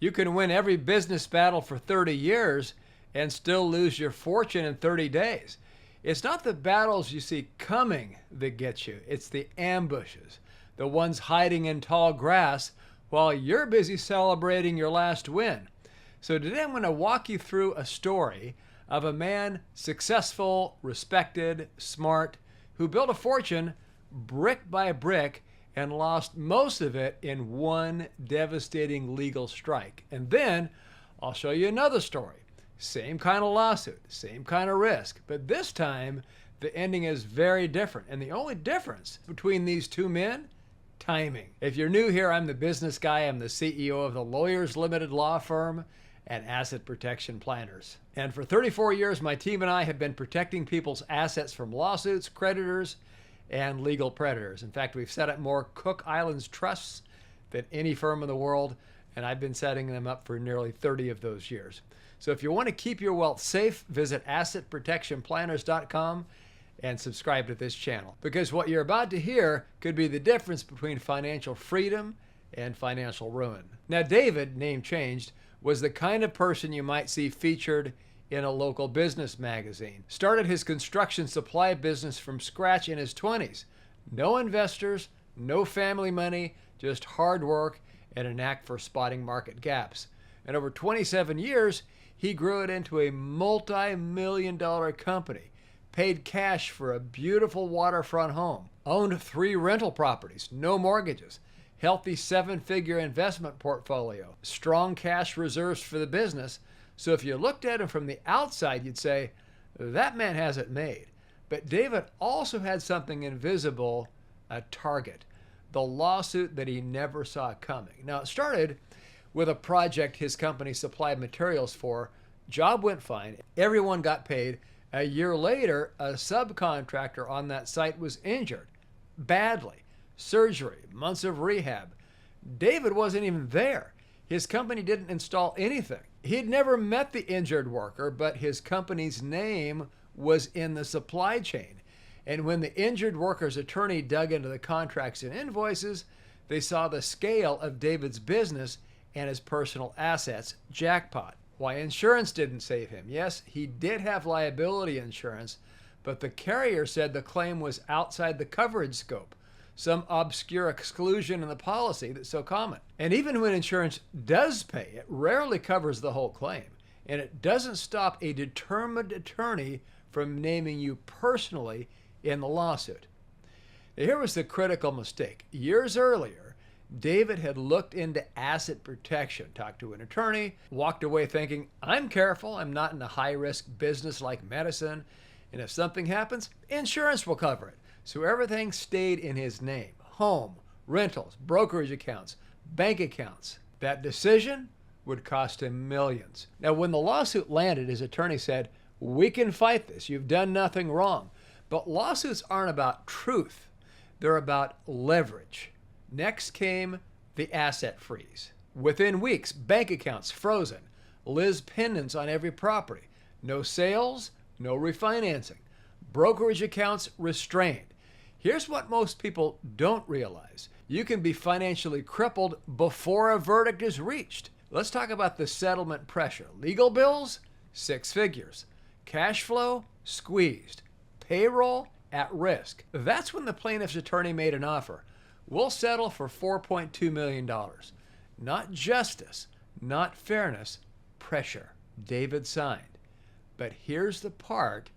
You can win every business battle for 30 years and still lose your fortune in 30 days. It's not the battles you see coming that get you. It's the ambushes, the ones hiding in tall grass while you're busy celebrating your last win. So today I'm going to walk you through a story of a man, successful, respected, smart, who built a fortune brick by brick and lost most of it in one devastating legal strike. And then I'll show you another story. Same kind of lawsuit, same kind of risk, but this time the ending is very different. And the only difference between these two men, timing. If you're new here, I'm the business guy. I'm the CEO of the Lawyers Limited Law Firm and Asset Protection Planners. And for 34 years, my team and I have been protecting people's assets from lawsuits, creditors, and legal predators. In fact, we've set up more Cook Islands trusts than any firm in the world, and I've been setting them up for nearly 30 of those years. So if you want to keep your wealth safe, visit assetprotectionplanners.com and subscribe to this channel, because what you're about to hear could be the difference between financial freedom and financial ruin. Now, David, name changed, was the kind of person you might see featured in a local business magazine. Started his construction supply business from scratch in his 20s. No investors, no family money, just hard work and a knack for spotting market gaps. And over 27 years, he grew it into a multi-million-dollar company, paid cash for a beautiful waterfront home, owned 3 rental properties, no mortgages, healthy 7-figure investment portfolio, strong cash reserves for the business. So if you looked at him from the outside, you'd say, that man has it made. But David also had something invisible, a target, the lawsuit that he never saw coming. Now, it started with a project his company supplied materials for. Job went fine. Everyone got paid. A year later, a subcontractor on that site was injured badly. Surgery, months of rehab. David wasn't even there. His company didn't install anything. He'd never met the injured worker, but his company's name was in the supply chain. And when the injured worker's attorney dug into the contracts and invoices, they saw the scale of David's business and his personal assets. Jackpot. Why insurance didn't save him? Yes, he did have liability insurance, but the carrier said the claim was outside the coverage scope, some obscure exclusion in the policy that's so common. And even when insurance does pay, it rarely covers the whole claim, and it doesn't stop a determined attorney from naming you personally in the lawsuit. Now, here was the critical mistake. Years earlier, David had looked into asset protection, talked to an attorney, walked away thinking, I'm careful, I'm not in a high-risk business like medicine, and if something happens, insurance will cover it. So everything stayed in his name: home, rentals, brokerage accounts, bank accounts. That decision would cost him millions. Now, when the lawsuit landed, his attorney said, we can fight this. You've done nothing wrong. But lawsuits aren't about truth. They're about leverage. Next came the asset freeze. Within weeks, bank accounts frozen, Liz pendants on every property, no sales, no refinancing, brokerage accounts restrained. Here's what most people don't realize. You can be financially crippled before a verdict is reached. Let's talk about the settlement pressure. Legal bills, 6 figures. Cash flow, squeezed. Payroll, at risk. That's when the plaintiff's attorney made an offer. We'll settle for $4.2 million. Not justice, not fairness, pressure. David signed. But here's the part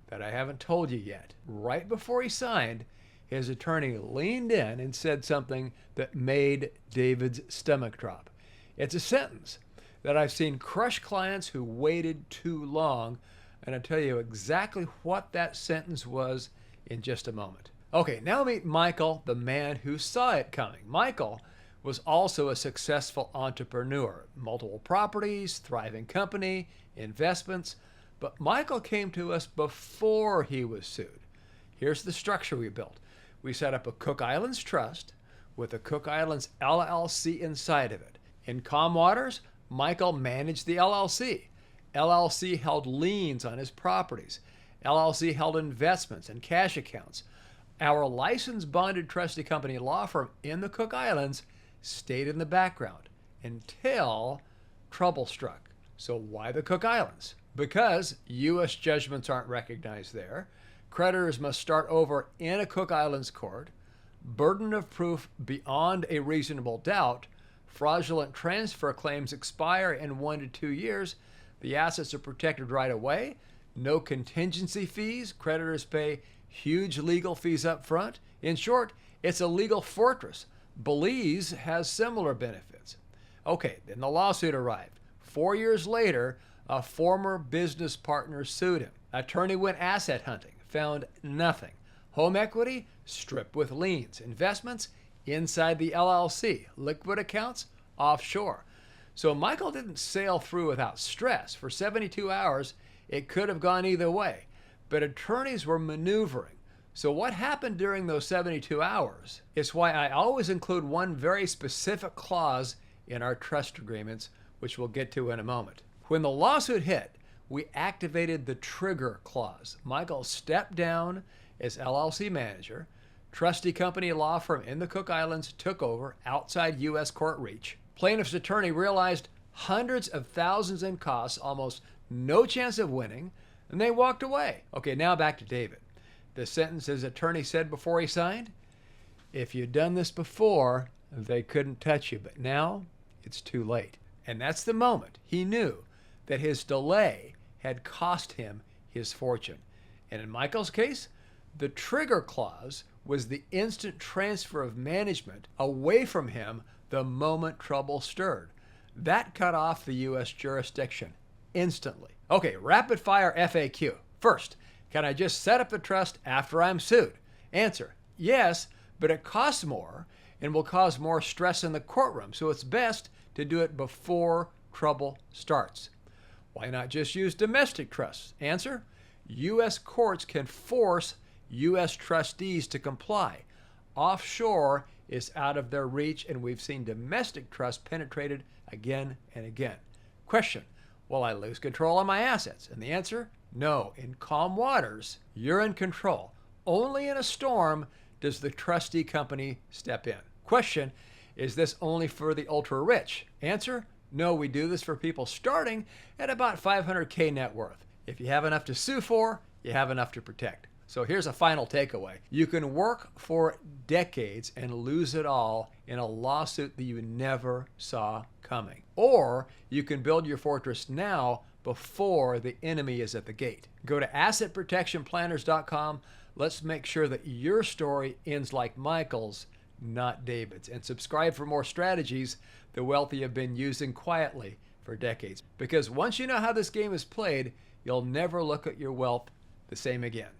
that I haven't told you yet. Right before he signed, his attorney leaned in and said something that made David's stomach drop. It's a sentence that I've seen crush clients who waited too long, and I'll tell you exactly what that sentence was in just a moment. Okay, now meet Michael, the man who saw it coming. Michael was also a successful entrepreneur, multiple properties, thriving company, investments, but Michael came to us before he was sued. Here's the structure we built. We set up a Cook Islands trust with a Cook Islands LLC inside of it. In calm waters, Michael managed the LLC. LLC held liens on his properties. LLC held investments and cash accounts. Our licensed bonded trustee company law firm in the Cook Islands stayed in the background until trouble struck. So why the Cook Islands? Because U.S. judgments aren't recognized there. Creditors must start over in a Cook Islands court. Burden of proof beyond a reasonable doubt. Fraudulent transfer claims expire in 1 to 2 years. The assets are protected right away. No contingency fees. Creditors pay huge legal fees up front. In short, it's a legal fortress. Belize has similar benefits. Okay, then the lawsuit arrived. 4 years later, a former business partner sued him. Attorney went asset hunting, found nothing. Home equity, stripped with liens. Investments, inside the LLC. Liquid accounts, offshore. So Michael didn't sail through without stress. For 72 hours, it could have gone either way. But attorneys were maneuvering. So what happened during those 72 hours is why I always include one very specific clause in our trust agreements, which we'll get to in a moment. When the lawsuit hit, we activated the trigger clause. Michael stepped down as LLC manager. Trustee company law firm in the Cook Islands took over outside U.S. court reach. Plaintiff's attorney realized hundreds of thousands in costs, almost no chance of winning, and they walked away. Okay, now back to David. The sentence his attorney said before he signed, if you'd done this before, they couldn't touch you, but now it's too late. And that's the moment he knew that his delay had cost him his fortune. And in Michael's case, the trigger clause was the instant transfer of management away from him the moment trouble stirred. That cut off the U.S. jurisdiction instantly. Okay, rapid fire FAQ. First, can I just set up the trust after I'm sued? Answer, yes, but it costs more and will cause more stress in the courtroom, so it's best to do it before trouble starts. Why not just use domestic trusts? Answer, U.S. courts can force U.S. trustees to comply. Offshore is out of their reach, and we've seen domestic trusts penetrated again and again. Question, will I lose control of my assets? And the answer, no. In calm waters, you're in control. Only in a storm does the trustee company step in. Question, is this only for the ultra-rich? Answer, no, we do this for people starting at about $500K net worth. If you have enough to sue for, you have enough to protect. So here's a final takeaway. You can work for decades and lose it all in a lawsuit that you never saw coming. Or you can build your fortress now before the enemy is at the gate. Go to assetprotectionplanners.com. Let's make sure that your story ends like Michael's, not David's. And subscribe for more strategies the wealthy have been using quietly for decades. Because once you know how this game is played, you'll never look at your wealth the same again.